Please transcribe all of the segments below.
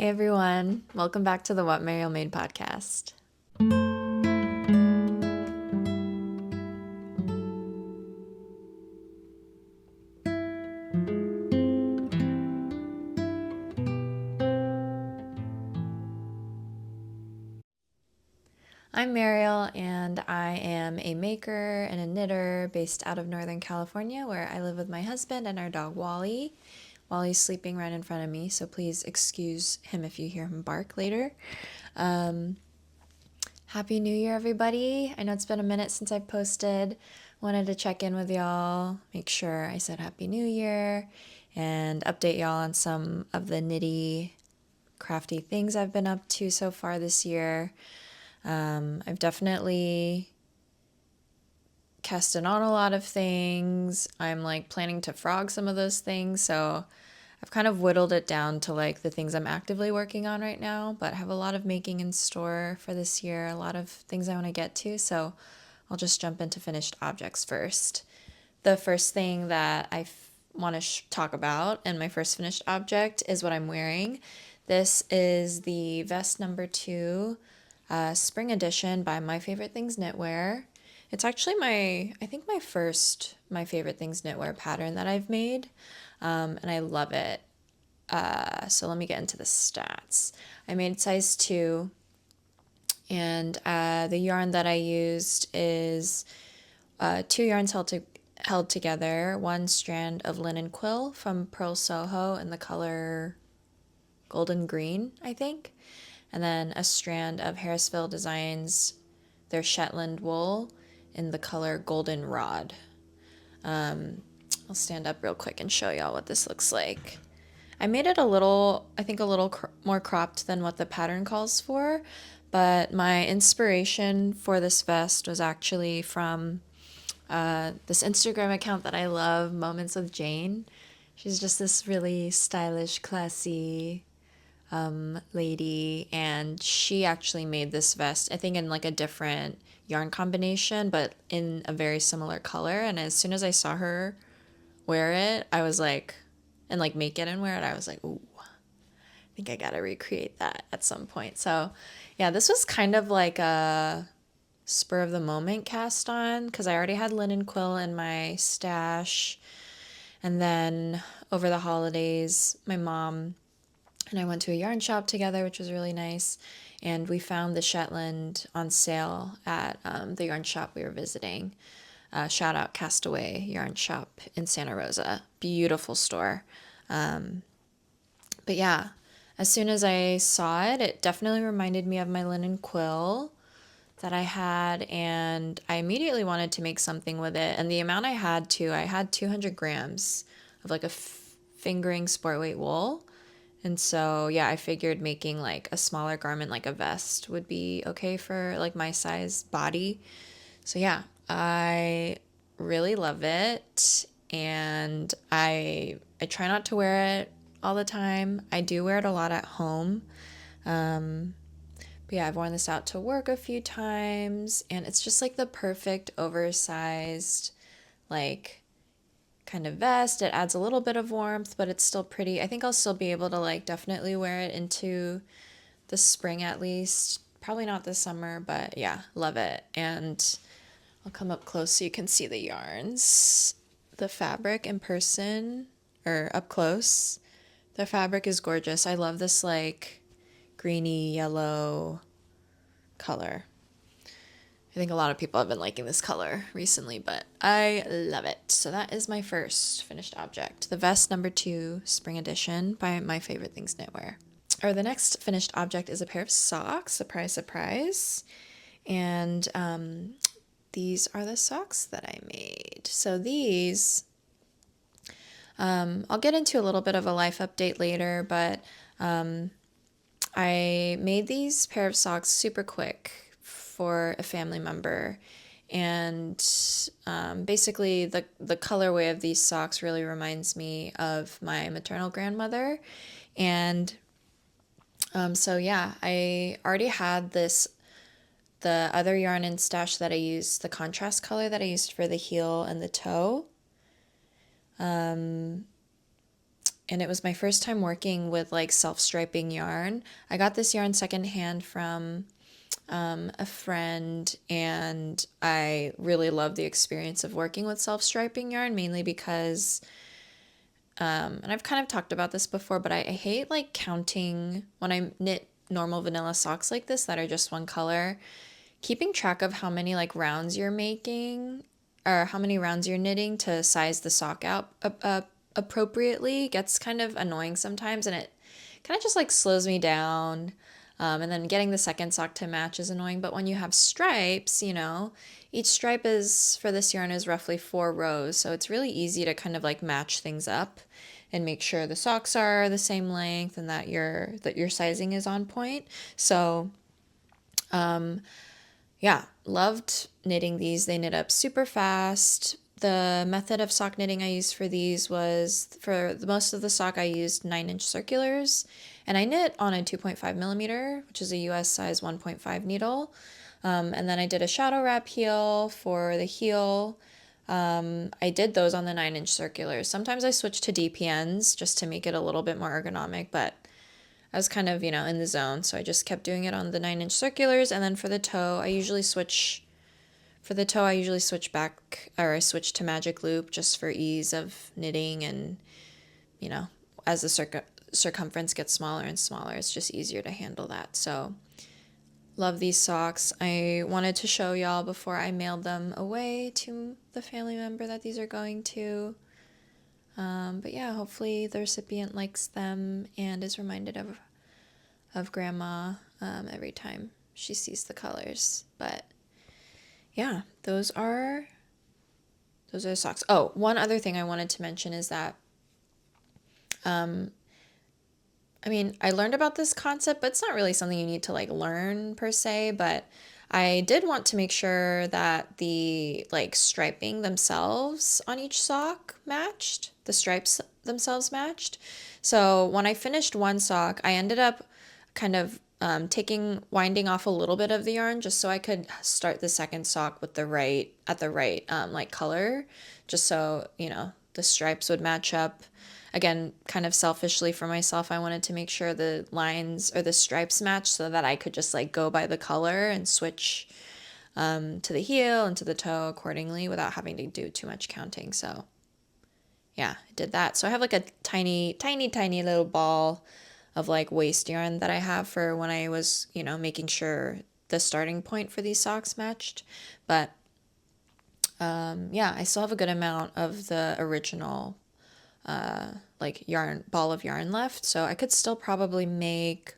Hey everyone, welcome back to the What Mariel Made podcast. I'm Mariel and I am a maker and a knitter based out of Northern California where I live with my husband and our dog Wally. Wally's sleeping right in front of me, so please excuse him if you hear him bark later. Happy New Year, everybody. I know it's been a minute since I posted. Wanted to check in with y'all, make sure I said Happy New Year, and update y'all on some of the knitty, crafty things I've been up to so far this year. I've definitely casted on a lot of things. I'm planning to frog some of those things, so I've kind of whittled it down to the things I'm actively working on right now, but have a lot of making in store for this year, a lot of things I want to get to, so I'll just jump into finished objects first. The first thing that I want to talk about and my first finished object is what I'm wearing. This is the vest number 2, spring edition by My Favorite Things Knitwear. It's actually I think my first My Favorite Things Knitwear pattern that I've made, and I love it. So let me get into the stats. I made size 2, and the yarn that I used is 2 yarns held together, 1 strand of linen quill from Pearl Soho in the color golden green, I think, and then a strand of Harrisville Designs, their Shetland wool in the color golden rod. I'll stand up real quick and show y'all what this looks like. I made it I think a little more cropped than what the pattern calls for, but my inspiration for this vest was actually from this Instagram account that I love, Moments with Jane. She's just this really stylish, classy lady, and she actually made this vest, I think in a different yarn combination, but in a very similar color. And as soon as I saw her wear it, I was like, and make it and wear it, I was like, ooh, I think I gotta recreate that at some point. So yeah, this was kind of like a spur of the moment cast on because I already had linen quill in my stash. And then over the holidays, my mom and I went to a yarn shop together, which was really nice. And we found the Shetland on sale at the yarn shop we were visiting. Shout out Castaway Yarn Shop in Santa Rosa. Beautiful store. But yeah, as soon as I saw it, it definitely reminded me of my linen quill that I had, and I immediately wanted to make something with it. And the amount I had 200 grams of a fingering sport weight wool. And so, yeah, I figured making a smaller garment, like a vest, would be okay for my size body. So yeah, I really love it, and I try not to wear it all the time. I do wear it a lot at home. But yeah, I've worn this out to work a few times, and it's just the perfect oversized kind of vest. It adds a little bit of warmth, but it's still pretty. I think I'll still be able to definitely wear it into the spring at least. Probably not this summer, but yeah, love it. And I'll come up close so you can see the yarns. The fabric in person, or up close, the fabric is gorgeous. I love this greeny yellow color. I think a lot of people have been liking this color recently, but I love it. So that is my first finished object. The vest number 2, spring edition by My Favorite Things Knitwear. Or the next finished object is a pair of socks. Surprise, surprise. And these are the socks that I made. So these, I'll get into a little bit of a life update later, but I made these pair of socks super quick for a family member, and basically the colorway of these socks really reminds me of my maternal grandmother. And so yeah, I already had the other yarn in stash that I used, the contrast color that I used for the heel and the toe. and it was my first time working with like self-striping yarn. I got this yarn secondhand from a friend, and I really love the experience of working with self-striping yarn, mainly because, and I've kind of talked about this before, but I hate like counting when I knit normal vanilla socks like this that are just one color, keeping track of how many like rounds you're making or how many rounds you're knitting to size the sock out appropriately gets kind of annoying sometimes, and it kind of just like slows me down. And then getting the second sock to match is annoying. But when you have stripes, you know, each stripe is for this yarn is roughly 4 rows. So it's really easy to kind of like match things up and make sure the socks are the same length and that your sizing is on point. So yeah, loved knitting these. They knit up super fast. The method of sock knitting I used for these was, for the most of the sock, I used 9-inch circulars, and I knit on a 2.5 millimeter, which is a US size 1.5 needle. And then I did a shadow wrap heel for the heel. I did those on the 9-inch circulars. Sometimes I switched to DPNs just to make it a little bit more ergonomic, but I was kind of, in the zone, so I just kept doing it on the 9-inch circulars. And then for the toe, I usually switch back, or I switch to magic loop just for ease of knitting, and, as the circumference gets smaller and smaller, it's just easier to handle that. So love these socks. I wanted to show y'all before I mailed them away to the family member that these are going to. But yeah, hopefully the recipient likes them and is reminded of grandma every time she sees the colors. But yeah, those are socks. Oh, one other thing I wanted to mention is that I learned about this concept, but it's not really something you need to like learn per se, but I did want to make sure that the like striping themselves on each sock matched, the stripes themselves matched. So when I finished one sock, I ended up kind of winding off a little bit of the yarn just so I could start the second sock with the right like color, just so, the stripes would match up. Again, kind of selfishly for myself, I wanted to make sure the lines or the stripes matched so that I could just like go by the color and switch to the heel and to the toe accordingly without having to do too much counting. So yeah, I did that. So I have like a tiny, tiny, tiny little ball of like waste yarn that I have for when I was, making sure the starting point for these socks matched. But yeah, I still have a good amount of the original like ball of yarn left, so I could still probably make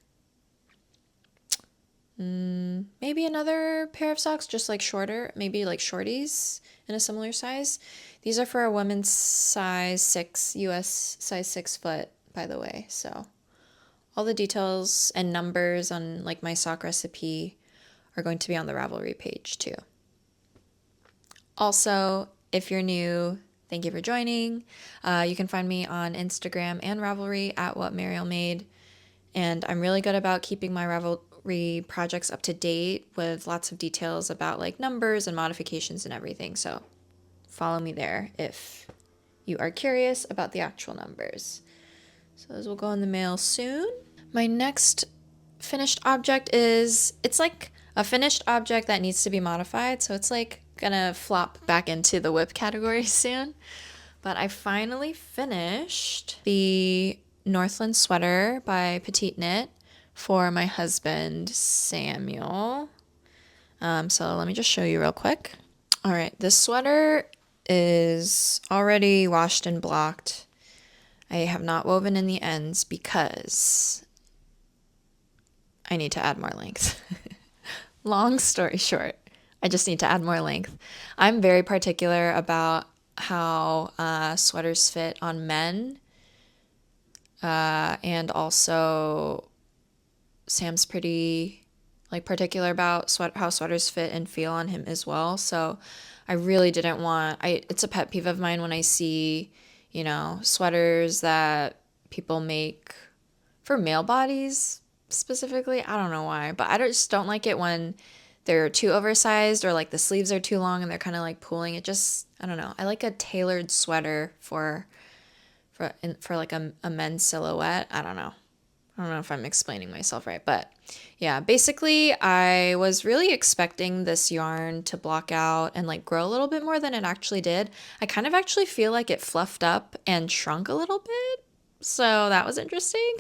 maybe another pair of socks, just like shorter, maybe like shorties in a similar size. These are for a women's size 6, US size 6 foot, by the way. So all the details and numbers on like my sock recipe are going to be on the Ravelry page too. Also, if you're new, thank you for joining. You can find me on Instagram and Ravelry at What Mariel Made. And I'm really good about keeping my Ravelry projects up to date with lots of details about like numbers and modifications and everything. So follow me there if you are curious about the actual numbers. So those will go in the mail soon. My next finished object it's like a finished object that needs to be modified. So it's like gonna flop back into the whip category soon. But I finally finished the Northland Sweater by Petite Knit for my husband, Samuel. So let me just show you real quick. All right, this sweater is already washed and blocked. I have not woven in the ends because I need to add more length. Long story short, I just need to add more length. I'm very particular about how sweaters fit on men. And also Sam's pretty particular about how sweaters fit and feel on him as well. So I really didn't want, it's a pet peeve of mine when I see, sweaters that people make for male bodies specifically. I don't know why, but I just don't like it when they're too oversized or like the sleeves are too long and they're kind of like pulling. It just, I don't know. I like a tailored sweater for for like a men's silhouette. I don't know. I don't know if I'm explaining myself right, but yeah, basically I was really expecting this yarn to block out and like grow a little bit more than it actually did. I kind of actually feel like it fluffed up and shrunk a little bit. So that was interesting.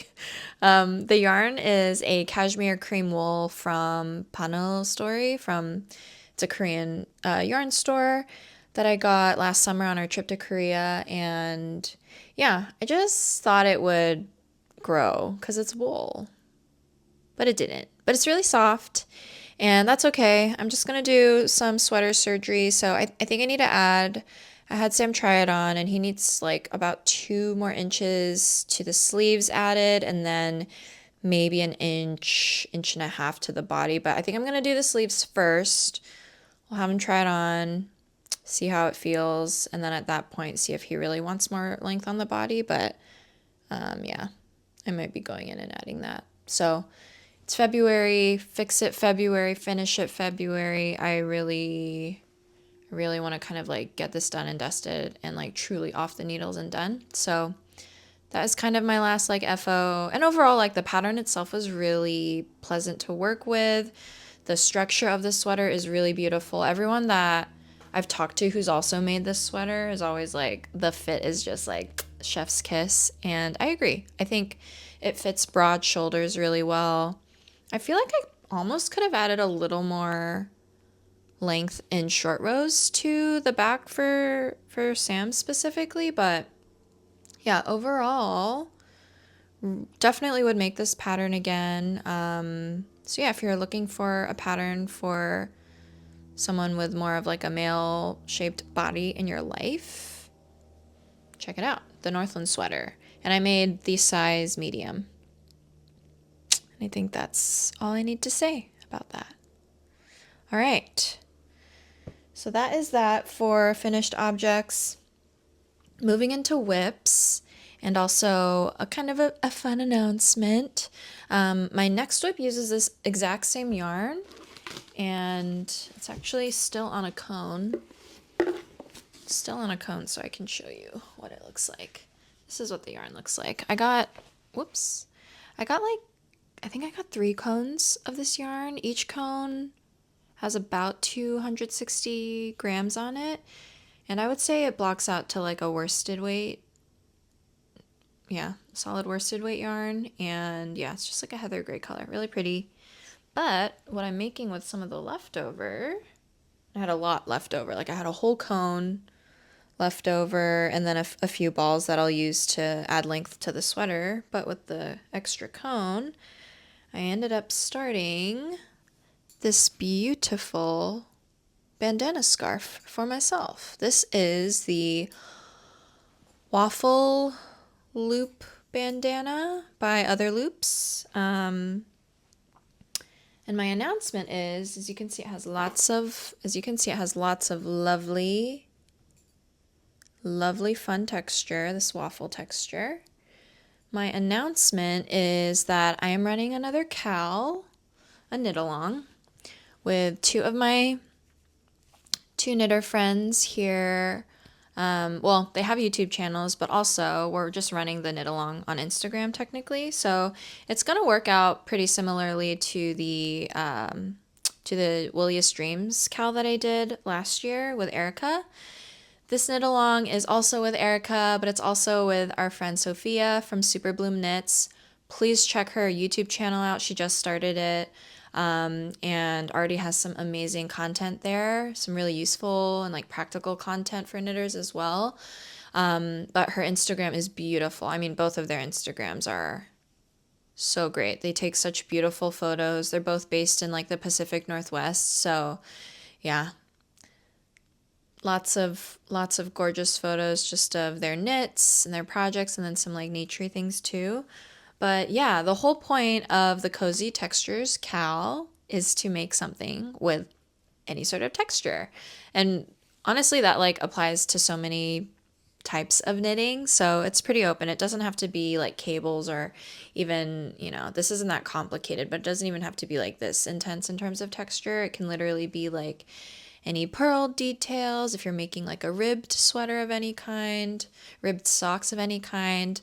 The yarn is a cashmere cream wool from Pano Story it's a Korean yarn store that I got last summer on our trip to Korea. And yeah, I just thought it would grow because it's wool, but it didn't. But it's really soft, and that's okay. I'm just gonna do some sweater surgery, so I think I need to add. I had Sam try it on, and he needs like about 2 more inches to the sleeves added, and then maybe an inch, inch and a half to the body. But I think I'm gonna do the sleeves first. We'll have him try it on, see how it feels, and then at that point see if he really wants more length on the body. But yeah, I might be going in and adding that. So it's February, fix it February, finish it February. I really want to kind of like get this done and dusted and like truly off the needles and done. So that is kind of my last like FO. And overall, like the pattern itself was really pleasant to work with. The structure of the sweater is really beautiful. Everyone that I've talked to who's also made this sweater is always like, the fit is just like chef's kiss. And I agree. I think it fits broad shoulders really well. I feel like I almost could have added a little more length in short rows to the back for Sam specifically, but yeah, overall, definitely would make this pattern again. So yeah, if you're looking for a pattern for someone with more of like a male shaped body in your life, check it out, the Northland Sweater. And I made the size medium. And I think that's all I need to say about that. All right. So that is that for finished objects. Moving into whips, and also a kind of a fun announcement. My next whip uses this exact same yarn, and it's actually still on a cone. Still on a cone, so I can show you what it looks like. This is what the yarn looks like. I got like, I think I got 3 cones of this yarn. Each cone has about 260 grams on it. And I would say it blocks out to like a worsted weight. Yeah, solid worsted weight yarn. And yeah, it's just like a heather gray color. Really pretty. But what I'm making with some of the leftover, I had a lot left over. Like I had a whole cone left over, and then a few balls that I'll use to add length to the sweater. But with the extra cone, I ended up starting this beautiful bandana scarf for myself. This is the Waffle loop bandana by Other Loops. And my announcement is, as you can see, it has lots of lovely fun texture, this waffle texture. My announcement is that I am running another KAL, a knit along, with 2 of my 2 knitter friends here. Well, they have YouTube channels, but also we're just running the knit along on Instagram technically. So it's going to work out pretty similarly to the Williest Dreams KAL that I did last year with Erica. This knit along is also with Erica, but it's also with our friend Sophia from Super Bloom Knits. Please check her YouTube channel out. She just started it. And already has some amazing content there, some really useful and like practical content for knitters as well. But her Instagram is beautiful. I mean, both of their Instagrams are so great. They take such beautiful photos. They're both based in like the Pacific Northwest. So yeah, lots of gorgeous photos just of their knits and their projects, and then some like nature things too. But yeah, the whole point of the Cozy Textures KAL is to make something with any sort of texture. And honestly, that like applies to so many types of knitting. So it's pretty open. It doesn't have to be like cables, or even, this isn't that complicated, but it doesn't even have to be like this intense in terms of texture. It can literally be like any purl details, if you're making like a ribbed sweater of any kind, ribbed socks of any kind.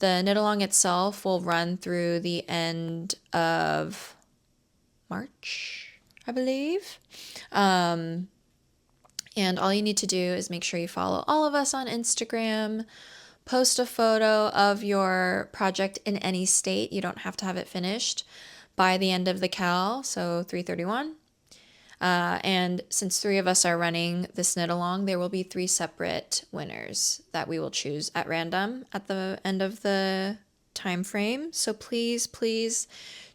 The knit along itself will run through the end of March, I believe. And all you need to do is make sure you follow all of us on Instagram. Post a photo of your project in any state. You don't have to have it finished by the end of the KAL, so 3/31. And since 3 of us are running this knit along, there will be 3 separate winners that we will choose at random at the end of the time frame. So please, please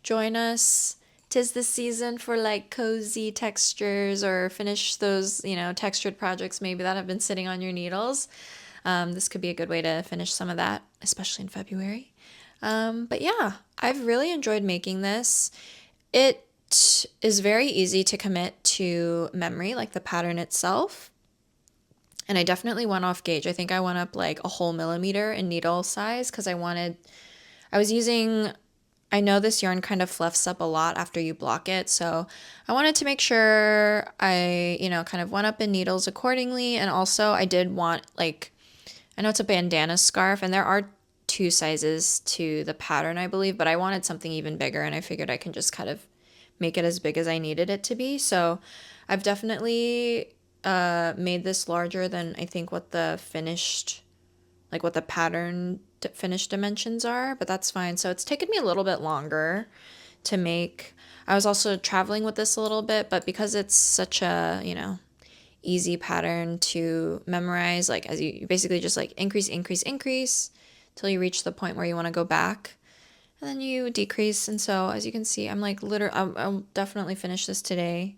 join us. 'Tis the season for like cozy textures, or finish those, textured projects maybe that have been sitting on your needles. This could be a good way to finish some of that, especially in February. But yeah, I've really enjoyed making this. It is very easy to commit to memory, like the pattern itself. And I definitely went off gauge. I think I went up like a whole millimeter in needle size because I know this yarn kind of fluffs up a lot after you block it. So I wanted to make sure I, kind of went up in needles accordingly. And also I did want I know it's a bandana scarf and there are 2 sizes to the pattern, I believe, but I wanted something even bigger and I figured I can just kind of make it as big as I needed it to be. So I've definitely made this larger than I think what the pattern finished dimensions are, but that's fine. So it's taken me a little bit longer to make. I was also traveling with this a little bit, but because it's such a, easy pattern to memorize, like as you basically just like increase till you reach the point where you want to go back. And then you decrease, and so as you can see, I'm like I'll definitely finish this today,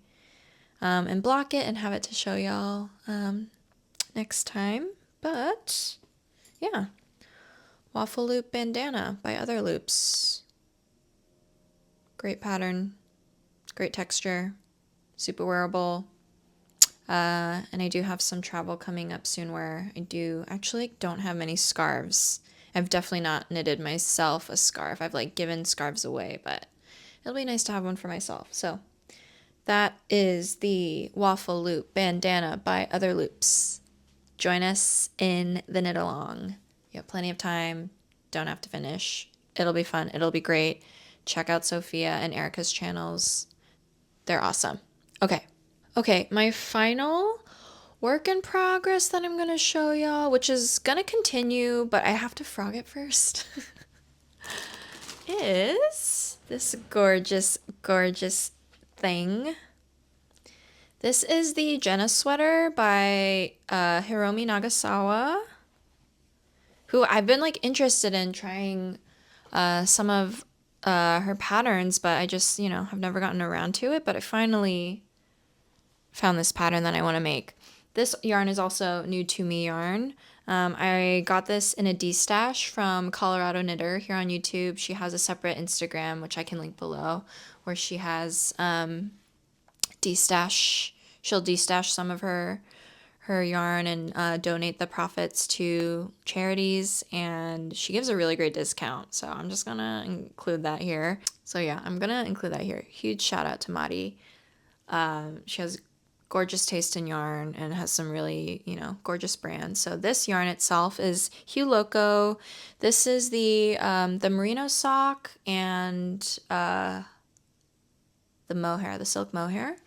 and block it and have it to show y'all next time. But yeah, Waffle Loop Bandana by Other Loops. Great pattern, great texture, super wearable. And I do have some travel coming up soon where I don't have many scarves. I've definitely not knitted myself a scarf. I've given scarves away, but it'll be nice to have one for myself. So that is the Waffle Loop Bandana by Other Loops. Join us in the knit along. You have plenty of time. Don't have to finish. It'll be fun. It'll be great. Check out Sophia and Erica's channels. They're awesome. Okay, my final work in progress that I'm going to show y'all, which is going to continue, but I have to frog it first, is this gorgeous, gorgeous thing. This is the Jenna Sweater by Hiromi Nagasawa, who I've been interested in trying some of her patterns, but I just, have never gotten around to it, but I finally found this pattern that I want to make. This yarn is also new to me yarn. I got this in a D-stash from Colorado Knitter here on YouTube. She has a separate Instagram, which I can link below, where she has D-stash. She'll D-stash some of her yarn and donate the profits to charities, and she gives a really great discount. So I'm just gonna include that here. So yeah, I'm gonna include that here. Huge shout out to Mari. She has gorgeous taste in yarn and has some really, gorgeous brands. So this yarn itself is Hue Loco. This is the merino sock and the mohair, the silk mohair.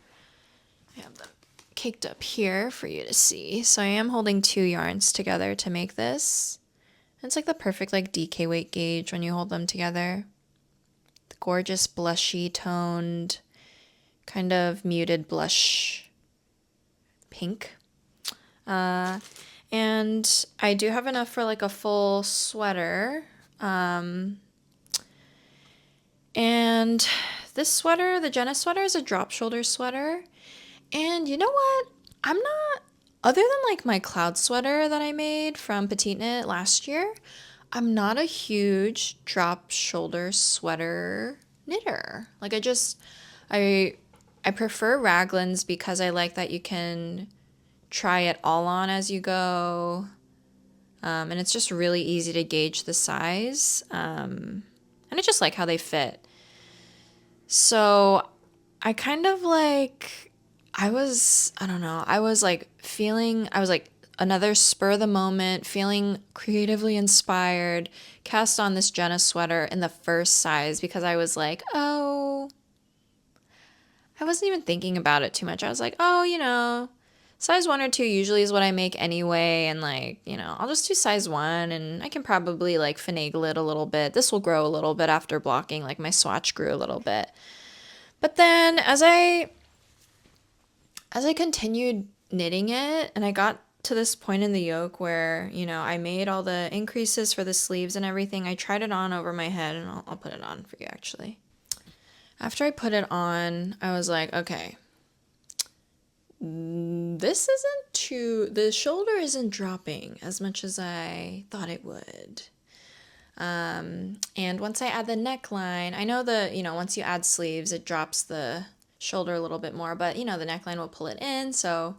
I have them caked up here for you to see. So I am holding 2 yarns together to make this. It's the perfect DK weight gauge when you hold them together. The gorgeous blushy toned, kind of muted blush pink. And I do have enough for a full sweater. And this sweater, the Jenna Sweater, is a drop shoulder sweater. And you know what? Other than my cloud sweater that I made from Petite Knit last year, I'm not a huge drop shoulder sweater knitter. I prefer raglans because I like that you can try it all on as you go. And it's just really easy to gauge the size. And I just like how they fit. So I kind of I don't know, I was like another spur of the moment, feeling creatively inspired, cast on this Jenna sweater in the first size because I was like, oh, I wasn't even thinking about it too much. I was like, oh, size 1 or 2 usually is what I make anyway. And like, I'll just do size 1 and I can probably like finagle it a little bit. This will grow a little bit after blocking, like my swatch grew a little bit. But then as I continued knitting it and I got to this point in the yoke where, I made all the increases for the sleeves and everything, I tried it on over my head and I'll put it on for you actually. After I put it on, I was like, okay, the shoulder isn't dropping as much as I thought it would. And once I add the neckline, I know once you add sleeves, it drops the shoulder a little bit more, but the neckline will pull it in. So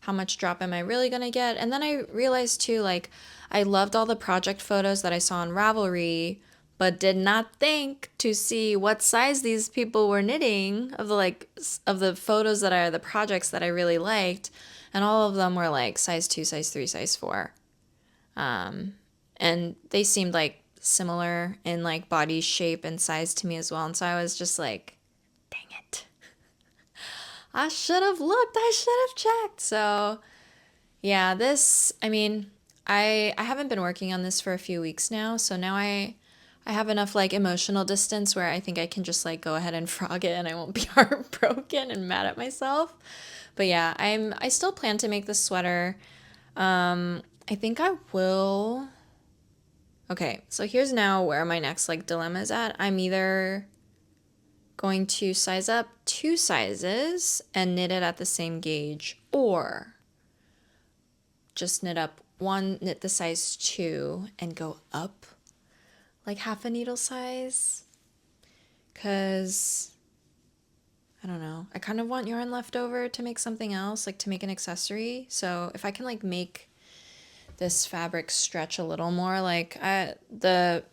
how much drop am I really going to get? And then I realized too, like, I loved all the project photos that I saw on Ravelry, but did not think to see what size these people were knitting of the photos that are the projects that I really liked. And all of them were like size 2, size 3, size 4. And they seemed like similar in like body shape and size to me as well. And so I was just like, dang it. I should have looked. I should have checked. So yeah, I haven't been working on this for a few weeks now. So now I have enough like emotional distance where I think I can just like go ahead and frog it and I won't be heartbroken and mad at myself. But yeah, I still plan to make the sweater. I think I will. Okay, so here's now where my next like dilemma is at. I'm either going to size up 2 sizes and knit it at the same gauge, or just knit the size 2 and go up like half a needle size, because I don't know, I kind of want yarn left over to make something else, like to make an accessory. So if I can like make this fabric stretch a little more, like the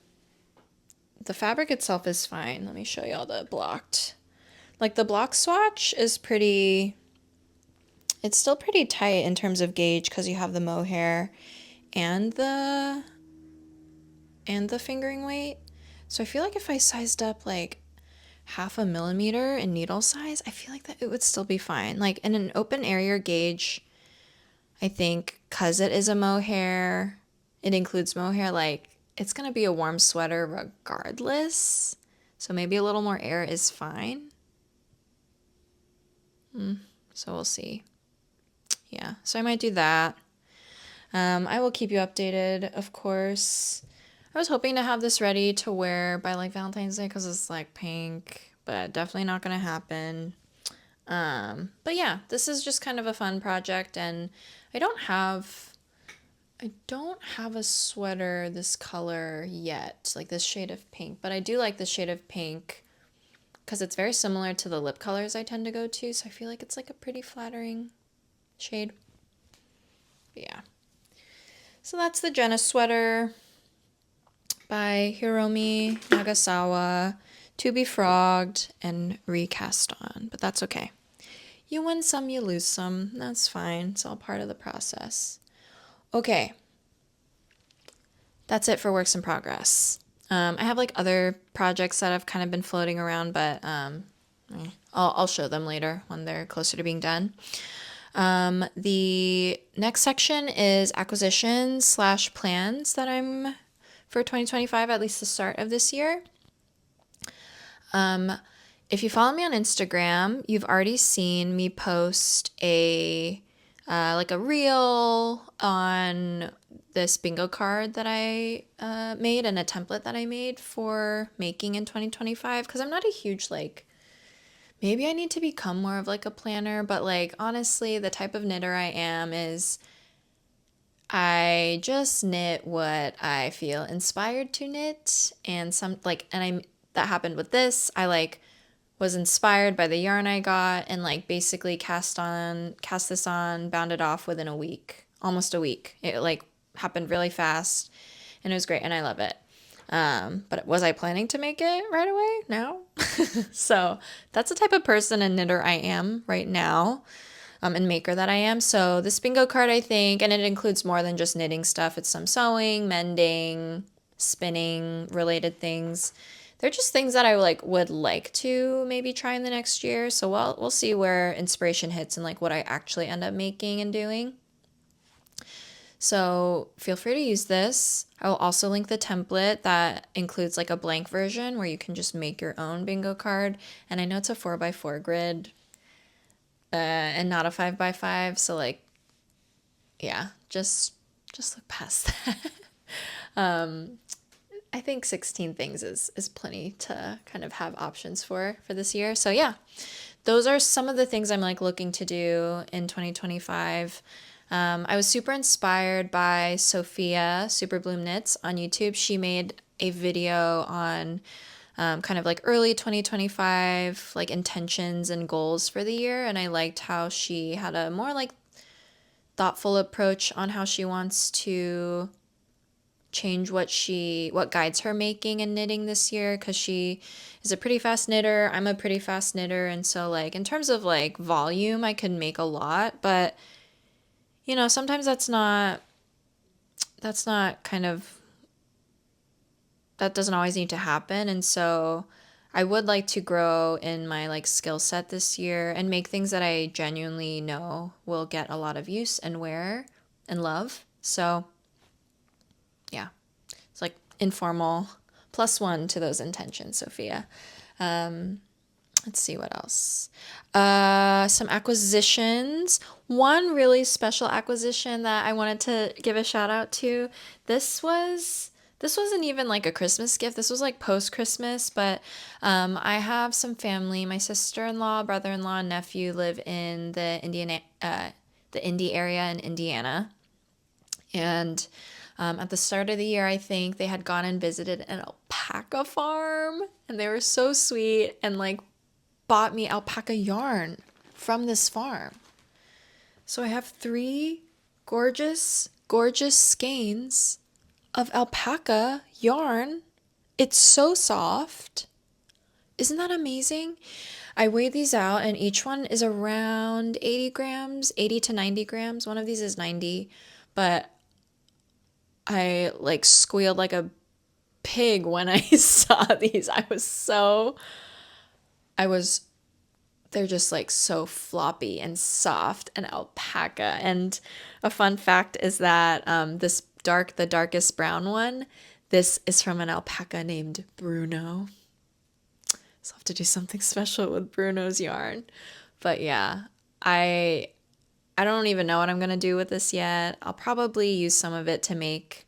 fabric itself is fine. Let me show you all the blocked. Like the block swatch is it's still pretty tight in terms of gauge because you have the mohair and the fingering weight. So I feel like if I sized up like half a millimeter in needle size, I feel like that it would still be fine. Like in an open area gauge, I think because it is a mohair, it includes mohair, like it's going to be a warm sweater regardless. So maybe a little more air is fine. So we'll see. Yeah, so I might do that. I will keep you updated, of course. I was hoping to have this ready to wear by like Valentine's Day because it's like pink, but definitely not going to happen. But yeah, this is just kind of a fun project, and I don't have a sweater this color yet, like this shade of pink, but I do like this shade of pink because it's very similar to the lip colors I tend to go to, so I feel like it's like a pretty flattering shade. But yeah. So that's the Jenna Sweater by Hiromi Nagasawa, to be frogged and recast on, but that's okay. You win some, you lose some. That's fine. It's all part of the process. Okay. That's it for works in progress. I have like other projects that have kind of been floating around, but I'll show them later when they're closer to being done. The next section is acquisitions / plans that I'm for 2025, at least the start of this year. If you follow me on Instagram, you've already seen me post a reel on this bingo card that I made and a template that I made for making in 2025, because I'm not a huge maybe I need to become more of like a planner, but like honestly, the type of knitter I am is I just knit what I feel inspired to knit, and that happened with this. I was inspired by the yarn I got and basically cast this on, bound it off within a week, almost a week. It happened really fast and it was great and I love it. But was I planning to make it right away? No. So that's the type of person and knitter I am right now, and maker that I am. So this bingo card, I think, and it includes more than just knitting stuff. It's some sewing, mending, spinning related things. They're just things that I would like to maybe try in the next year. So we'll see where inspiration hits and like what I actually end up making and doing. So feel free to use this. I will also link the template that includes like a blank version where you can just make your own bingo card. And I know it's a 4x4 grid, and not a 5x5. So like, yeah, just look past that. I think 16 things is plenty to kind of have options for this year. So yeah, those are some of the things I'm like looking to do in 2025. I was super inspired by Sophia Super Bloom Knits on YouTube. She made a video on kind of like early 2025 like intentions and goals for the year, and I liked how she had a more like thoughtful approach on how she wants to change what guides her making and knitting this year, because she is a pretty fast knitter. I'm a pretty fast knitter, and so like in terms of like volume I could make a lot, but you know, sometimes that doesn't always need to happen. And so I would like to grow in my like skill set this year and make things that I genuinely know will get a lot of use and wear and love. So yeah, it's like informal +1 to those intentions, Sophia. Let's see what else. Some acquisitions. One really special acquisition that I wanted to give a shout out to. This wasn't even like a Christmas gift. This was like post-Christmas, but I have some family. My sister-in-law, brother-in-law, and nephew live in the Indy area in Indiana. And at the start of the year, I think they had gone and visited an alpaca farm, and they were so sweet and like bought me alpaca yarn from this farm. So I have 3 gorgeous skeins of alpaca yarn. It's so soft. Isn't that amazing? I weighed these out and each one is around 80 grams, 80 to 90 grams. One of these is 90, but I like squealed like a pig when I saw these. They're just like so floppy and soft and alpaca. And a fun fact is that the darkest brown one, this is from an alpaca named Bruno. So I'll have to do something special with Bruno's yarn. But yeah, I don't even know what I'm going to do with this yet. I'll probably use some of it to make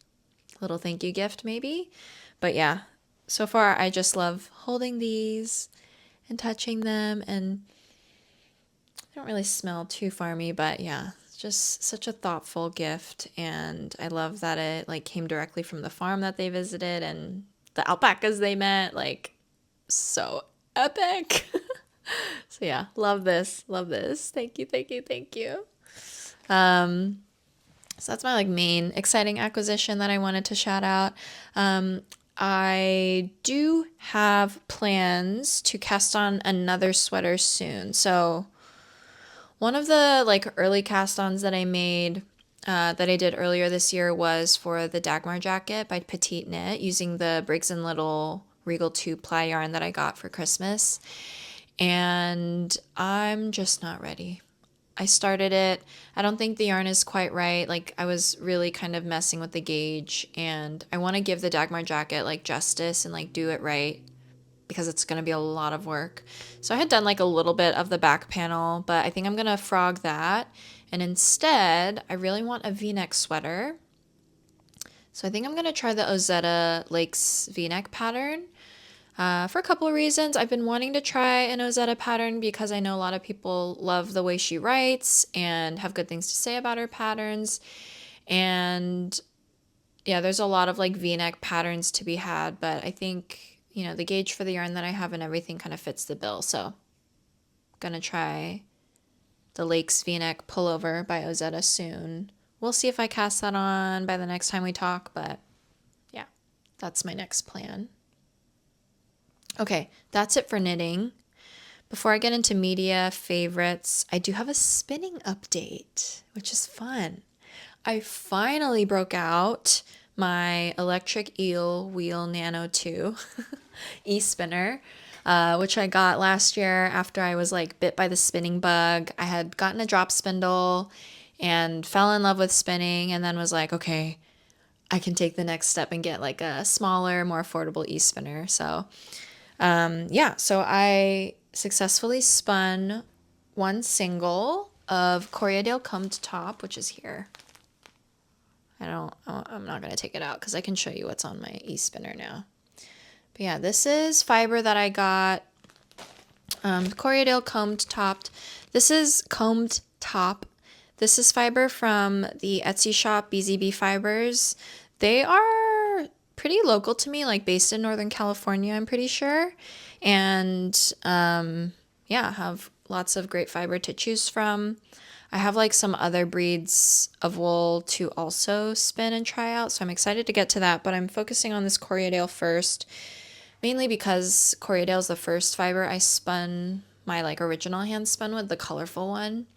a little thank you gift maybe. But yeah, so far I just love holding these and touching them, and they don't really smell too farmy, but yeah, just such a thoughtful gift. And I love that it like came directly from the farm that they visited and the alpacas they met. Like, so epic. So yeah, love this. Thank you. So that's my like main exciting acquisition that I wanted to shout out. I do have plans to cast on another sweater soon. So one of the like early cast-ons that I made, that I did earlier this year, was for the Dagmar jacket by Petite Knit using the Briggs & Little Regal 2-ply yarn that I got for Christmas. And I'm just not ready. I started it. I don't think the yarn is quite right. Like, I was really kind of messing with the gauge, and I want to give the Dagmar jacket like justice and like do it right, because it's going to be a lot of work. So I had done like a little bit of the back panel, but I think I'm going to frog that. And instead, I really want a V-neck sweater. So I think I'm going to try the Ozetta Lakes V-neck pattern. For a couple of reasons. I've been wanting to try an Ozetta pattern because I know a lot of people love the way she writes and have good things to say about her patterns. And yeah, there's a lot of like V-neck patterns to be had, but I think, you know, the gauge for the yarn that I have and everything kind of fits the bill. So I'm gonna try the Lakes V-neck pullover by Ozetta soon. We'll see if I cast that on by the next time we talk, but yeah, That's my next plan. Okay, that's it for knitting. Before I get into media favorites, I do have a spinning update, which is fun. I finally broke out my electric eel wheel nano 2 e-spinner, which I got last year after I was like bit by the spinning bug. I had gotten a drop spindle and fell in love with spinning, and then was like, okay, I can take the next step and get like a smaller, more affordable e-spinner. So so I successfully spun one single of Corriedale combed top, which is here. I'm not going to take it out because I can show you what's on my e-spinner now. But yeah, this is fiber that I got. Corriedale combed topped. This is combed top. This is fiber from the Etsy shop, BZB Fibers. They are pretty local to me, like based in Northern California, I'm pretty sure. And have lots of great fiber to choose from. I have like some other breeds of wool to also spin and try out, so I'm excited to get to that, but I'm focusing on this Corriedale first, mainly because Corriedale is the first fiber I spun my like original hand spun with, the colorful one.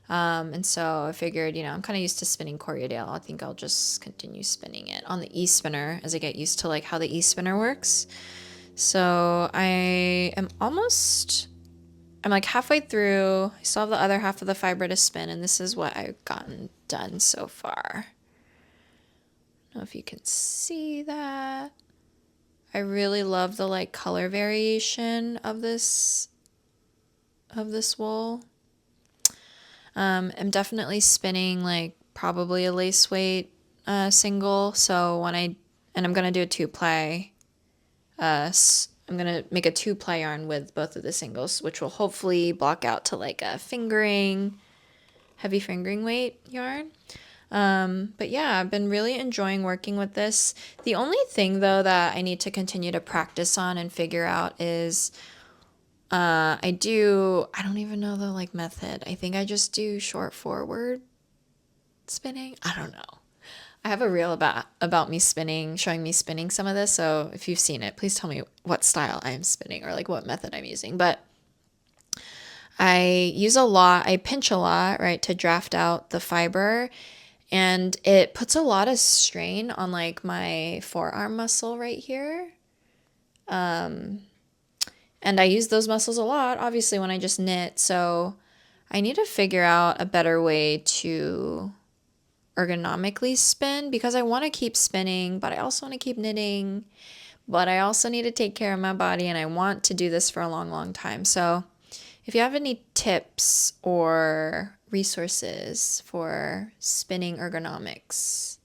And so I figured, I'm kind of used to spinning Corriedale. I think I'll just continue spinning it on the e-spinner as I get used to like how the e-spinner works. So I'm like halfway through. I still have the other half of the fiber to spin, and this is what I've gotten done so far. I don't know if you can see that. I really love the like color variation of this wool. I'm definitely spinning like probably a lace weight single. So I'm gonna do a 2-ply. I'm going to make a 2-ply yarn with both of the singles, which will hopefully block out to like a heavy fingering weight yarn. But yeah, I've been really enjoying working with this. The only thing though that I need to continue to practice on and figure out is I don't even know the like method. I think I just do short forward spinning. I don't know. I have a reel about me spinning, showing me spinning some of this. So if you've seen it, please tell me what style I'm spinning or like what method I'm using. But I pinch a lot, right, to draft out the fiber. And it puts a lot of strain on like my forearm muscle right here. And I use those muscles a lot, obviously, when I just knit. So I need to figure out a better way to ergonomically spin, because I want to keep spinning, but I also want to keep knitting, but I also need to take care of my body, and I want to do this for a long, long time. So if you have any tips or resources for spinning ergonomics,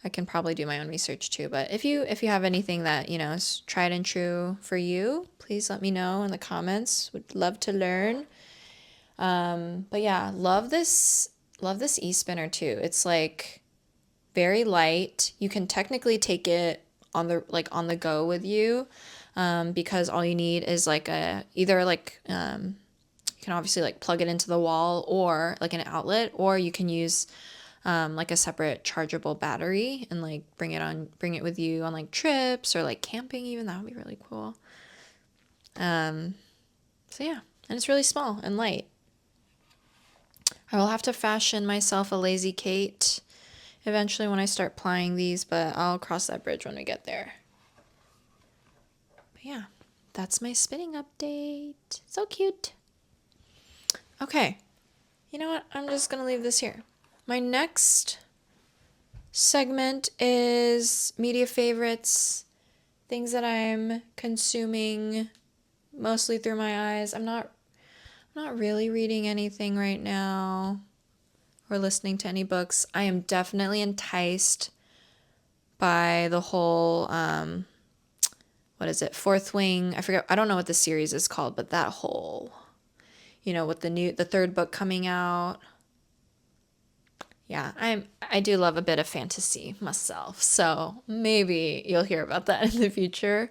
I can probably do my own research too. But if you have anything that, is tried and true for you, please let me know in the comments. Would love to learn. But yeah, love this e-spinner too. It's like very light. You can technically take it on the go with you, because all you need is like you can obviously like plug it into the wall or like an outlet, or you can use like a separate chargeable battery and like bring it with you on like trips or like camping even. That would be really cool. So yeah, and it's really small and light. I will have to fashion myself a Lazy Kate eventually when I start plying these, but I'll cross that bridge when we get there. But yeah, that's my spinning update. So cute. Okay, you know what? I'm just going to leave this here. My next segment is media favorites, things that I'm consuming mostly through my eyes. I'm not really reading anything right now or listening to any books. I am definitely enticed by the whole, what is it? Fourth Wing. I don't know what the series is called, but that whole, with the third book coming out. Yeah, I do love a bit of fantasy myself. So maybe you'll hear about that in the future.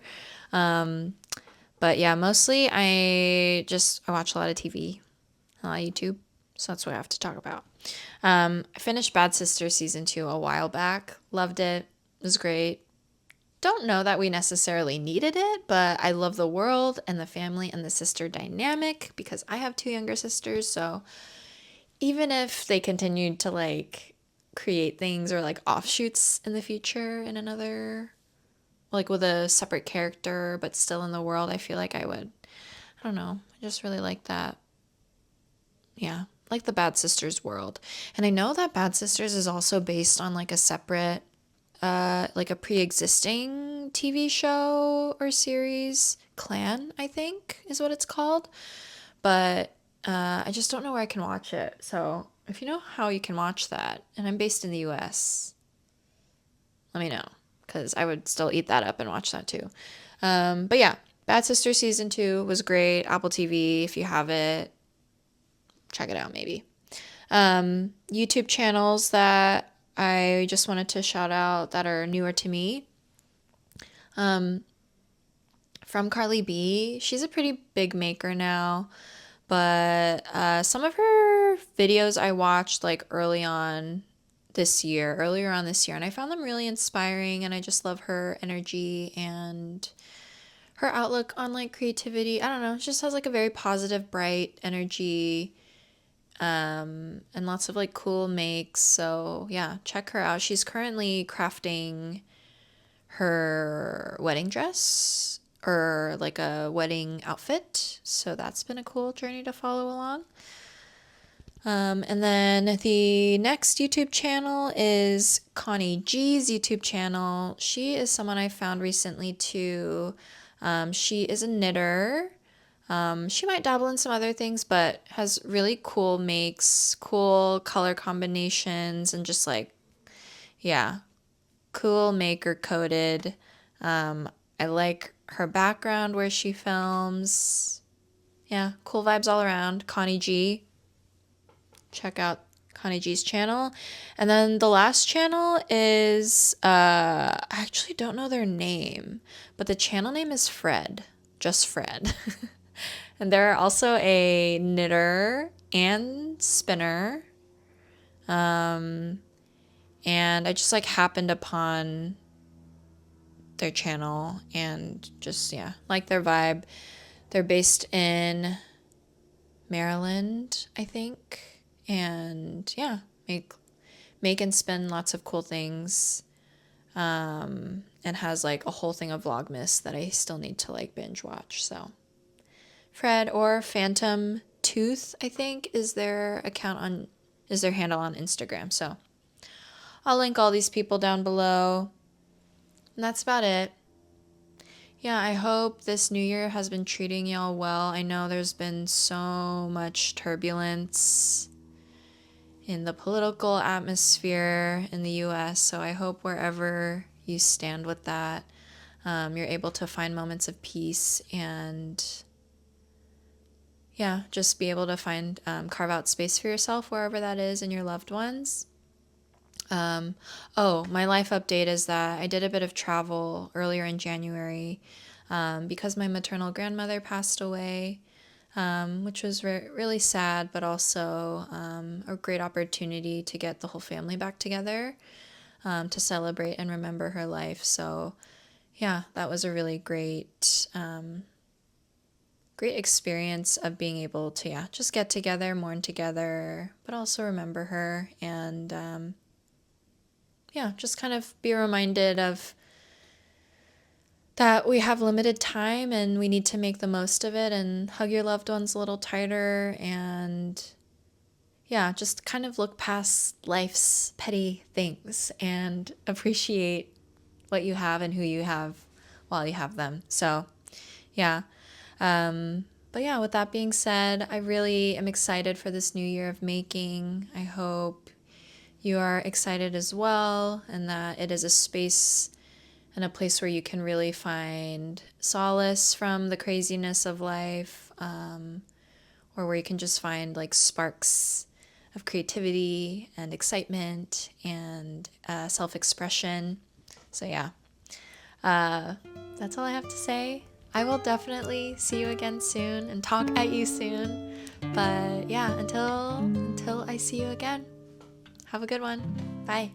But yeah, mostly I watch a lot of TV, a lot of YouTube, so that's what I have to talk about. I finished Bad Sister season 2 a while back. Loved it. It was great. don't know that we necessarily needed it, but I love the world and the family and the sister dynamic because I have 2 younger sisters. So even if they continued to like create things or like offshoots in the future in another, like with a separate character, but still in the world, I feel like I would. I don't know. I just really like that. Yeah, like the Bad Sisters world. And I know that Bad Sisters is also based on like a separate like a pre-existing TV show or series, Clan, I think is what it's called. But I just don't know where I can watch it. So if you know how you can watch that, and I'm based in the US, let me know, because I would still eat that up and watch that too. But yeah, Bad Sister season 2 was great. Apple TV, if you have it, check it out maybe. YouTube channels that I just wanted to shout out that are newer to me. From Carly B. She's a pretty big maker now, but some of her videos I watched like earlier on this year, and I found them really inspiring, and I just love her energy and her outlook on like creativity. I don't know, it just has like a very positive, bright energy. And lots of like cool makes. So yeah, check her out. She's currently crafting her wedding dress or like a wedding outfit. So that's been a cool journey to follow along. And then the next YouTube channel is Connie G's YouTube channel. She is someone I found recently too. She is a knitter. She might dabble in some other things, but has really cool makes, cool color combinations, and just like, yeah, cool maker coded. I like her background where she films. Yeah, cool vibes all around. Connie G. Check out Connie G's channel. And then the last channel is, I actually don't know their name, but the channel name is Fred. Just Fred. And they're also a knitter and spinner. And I just like happened upon their channel and just, yeah, like their vibe. They're based in Maryland, I think. And yeah, make and spin lots of cool things. And has like a whole thing of Vlogmas that I still need to like binge watch. So Fred or Phantom Tooth, I think, is their handle on Instagram. So I'll link all these people down below. And that's about it. Yeah, I hope this new year has been treating y'all well. I know there's been so much turbulence in the political atmosphere in the US, so I hope wherever you stand with that, you're able to find moments of peace and yeah, just be able to find, carve out space for yourself wherever that is and your loved ones. My life update is that I did a bit of travel earlier in January because my maternal grandmother passed away, which was really sad, but also a great opportunity to get the whole family back together to celebrate and remember her life. So yeah, that was a really great experience of being able to, just get together, mourn together, but also remember her and just kind of be reminded of that we have limited time and we need to make the most of it and hug your loved ones a little tighter and just kind of look past life's petty things and appreciate what you have and who you have while you have them. So with that being said, I really am excited for this new year of making. I hope you are excited as well, and that it is a space and a place where you can really find solace from the craziness of life, or where you can just find like sparks of creativity and excitement and self-expression. So that's all I have to say. I will definitely see you again soon and talk at you soon. But until I see you again, have a good one. Bye.